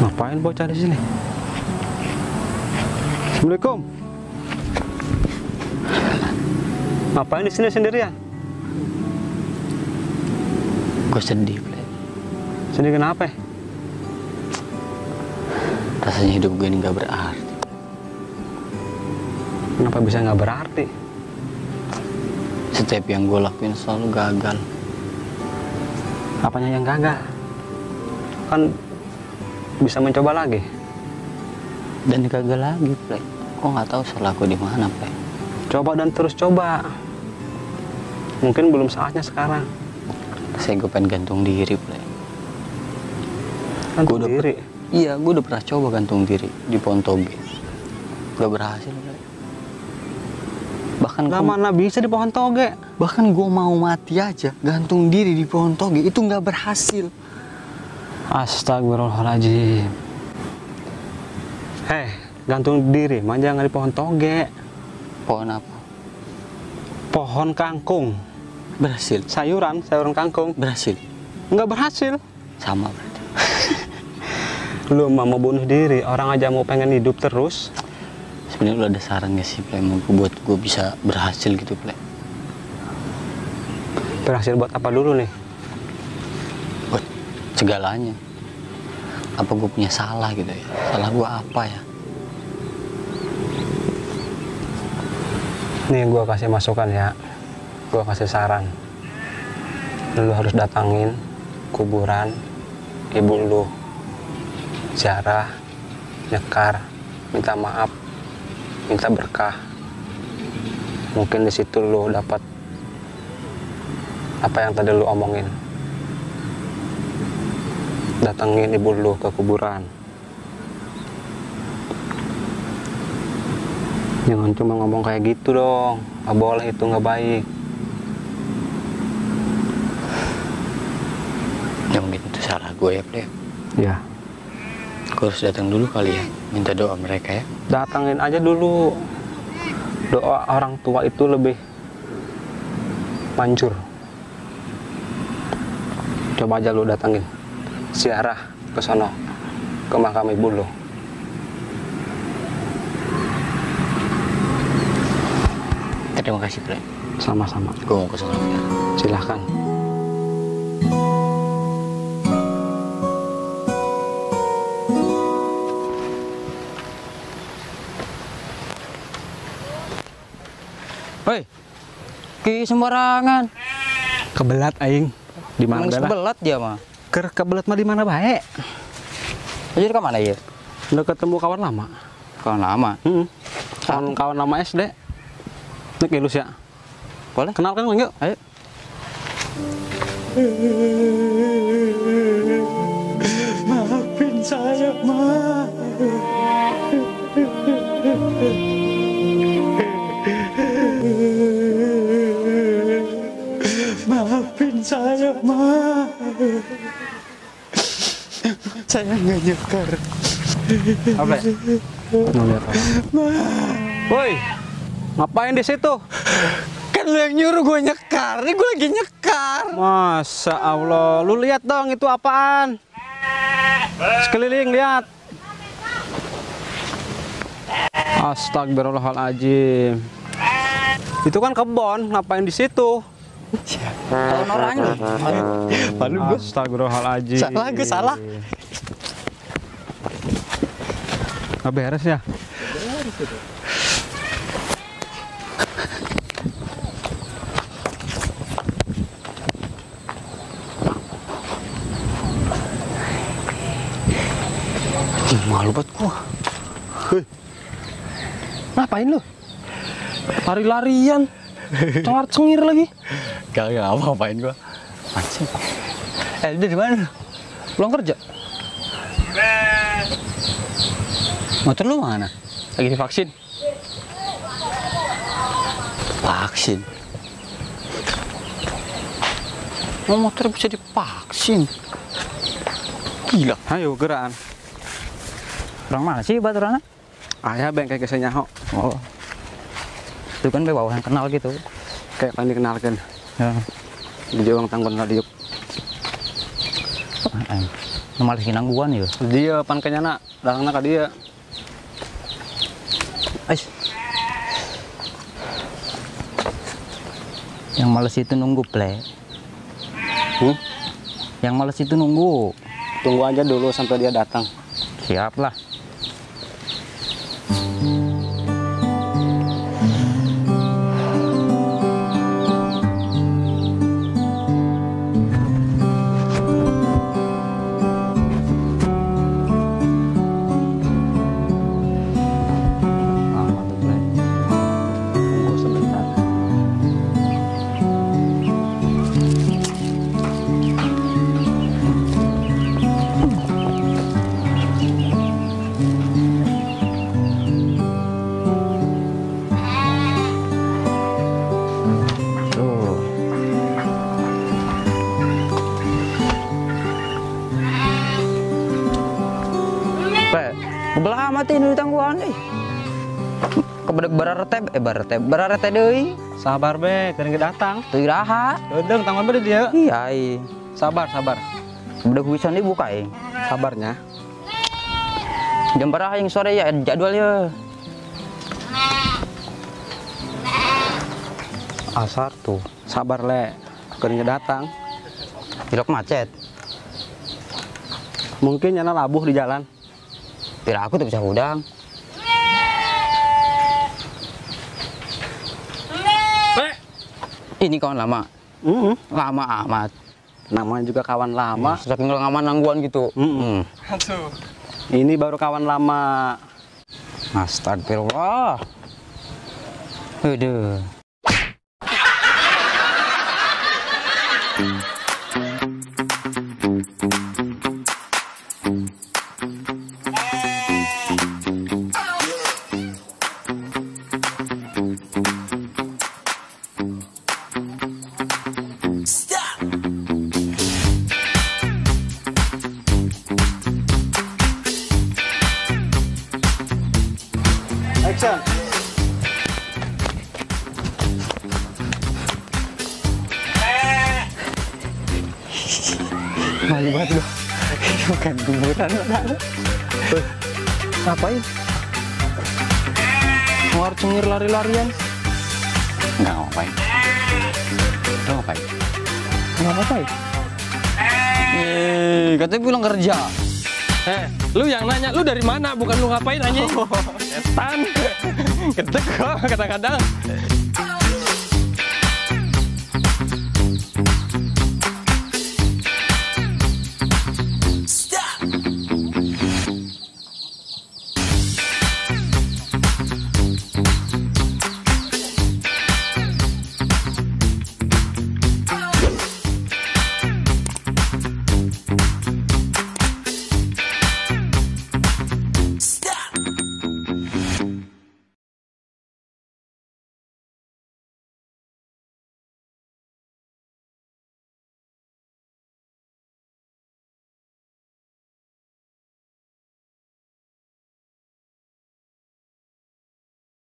Ngapain bocah di sini? Assalamualaikum. Ngapain di sini sendirian? Gue sedih, Play. Sedih kenapa? Rasanya hidup gue ini gak berarti. Kenapa bisa nggak berarti? Setiap yang gue lakuin selalu gagal. Apanya yang gagal? Kan bisa mencoba lagi. Dan gagal lagi, Play. Kok nggak tahu salah gue di mana, Play. Coba dan terus coba. Mungkin belum saatnya sekarang. Saya gue pengen gantung diri, Play. Gantung diri? Iya, gue udah pernah coba gantung diri di pohon toge. Gak berhasil, Play. Bahkan mana bisa di pohon toge? Bahkan gue mau mati aja gantung diri di pohon toge itu nggak berhasil. Astagfirullahaladzim. Gantung diri, mah jangan di pohon toge. Pohon apa? Pohon kangkung. Berhasil. Sayuran kangkung. Berhasil. Nggak berhasil. Sama berarti. Lu mau bunuh diri, orang aja mau pengen hidup terus. Sebenarnya lu ada saran gak sih, Play, buat gue bisa berhasil gitu, Play? Berhasil buat apa dulu nih? Buat segalanya. Apa gue punya salah gitu ya? Salah gue apa ya? Nih gue kasih masukan ya, gue kasih saran. Lu harus datangin kuburan ibu lu, ziarah, nyekar, minta maaf, minta berkah. Mungkin di situ lu dapat apa yang tadi lu omongin. Datangin ibu lu ke kuburan. Jangan cuma ngomong kayak gitu dong. Gak boleh, itu gak baik. Ya mungkin itu salah gue ya, Play. Ya. Gue harus datang dulu kali ya, minta doa mereka ya. Datangin aja dulu. Doa orang tua itu lebih manjur. Coba aja lu datangin. Ziarah ke sono, ke makam ibu lu. Terima kasih, Play. Sama-sama. Gue mau ke sono ya. Silahkan. Hei, ki sembarangan. Kebelat aing. Di mana dah? Kebelat dia mah. Kebelat mah di mana bae? Jadi ke mana ya? Udah ketemu kawan lama. Kawan lama. Kawan lama SD. Nek ilus ya. Boleh? Kenalkan yuk. Ayo. Maafin saya, Ma. Maafin saya, Ma. Saya nggak nyekar. Apa? Ngeliat apa? Woi, ngapain di situ? Kan lu yang nyuruh gue nyekar. Ini gue lagi nyekar. Masa Allah, lu lihat dong itu apaan? Sekeliling lihat. Astagfirullahaladzim. Itu kan kebon, ngapain di situ? Tahun orangnya. Malu gue. Astagfirullahaladzim. Salah, gue salah. Nggak beres ya? Malu banget gua. Hei, ngapain lu? Lari-larian, cengar-cengir lagi. Gak apa-apain gue. Mancing. Dia di mana? Pulang kerja. Motor lu mana? Lagi divaksin. Vaksin. Oh, motor bisa divaksin. Gila. Ayo gerakan. Orang mana sih baturannya? Ayah bengkai ke senyaho. Oh. Itu kan bawahan kenal gitu. Kayak kan dikenalkan. Ya. Di Jawang Tanggon Radiuk. Malah nangguan ya. Dia pan kenyana, datangna ka dia. Ais. Yang males itu nunggu, Ple. Yang males itu nunggu. Tunggu aja dulu sampai dia datang. Siap lah. Tunggu sebentar. Tuh. Ple, belah mati nu tangguan euy. Kebedeg bararete deui. Sabar be, kering datang. Teu iraha. Deudeng tanggal be dia. Iya, ai. Sabar, sabar. Kebedeg pisan dibuka euy. Sabarnya. Jam berapa yang sore ya jadwalnya? Asar tuh. Sabar le, kering datang. Cilok macet. Mungkin nyana labuh di jalan. Pira aku tuh bisa udang. Ini kawan lama. Lama amat. Namanya juga kawan lama. Saking lama nangguan gitu. Ini baru kawan lama. Astagfirullah. Aduh. Action. Malu banget lu. Bukan kuburan padahal. Ngapain? Keluar cengir lari-larian. Enggak ngapain. Lu ngapain? Nggak apa-apa. Katanya pulang kerja. Lu yang nanya, lu dari mana? Bukan lu ngapain anjing. Setan. Gedek kok kadang-kadang.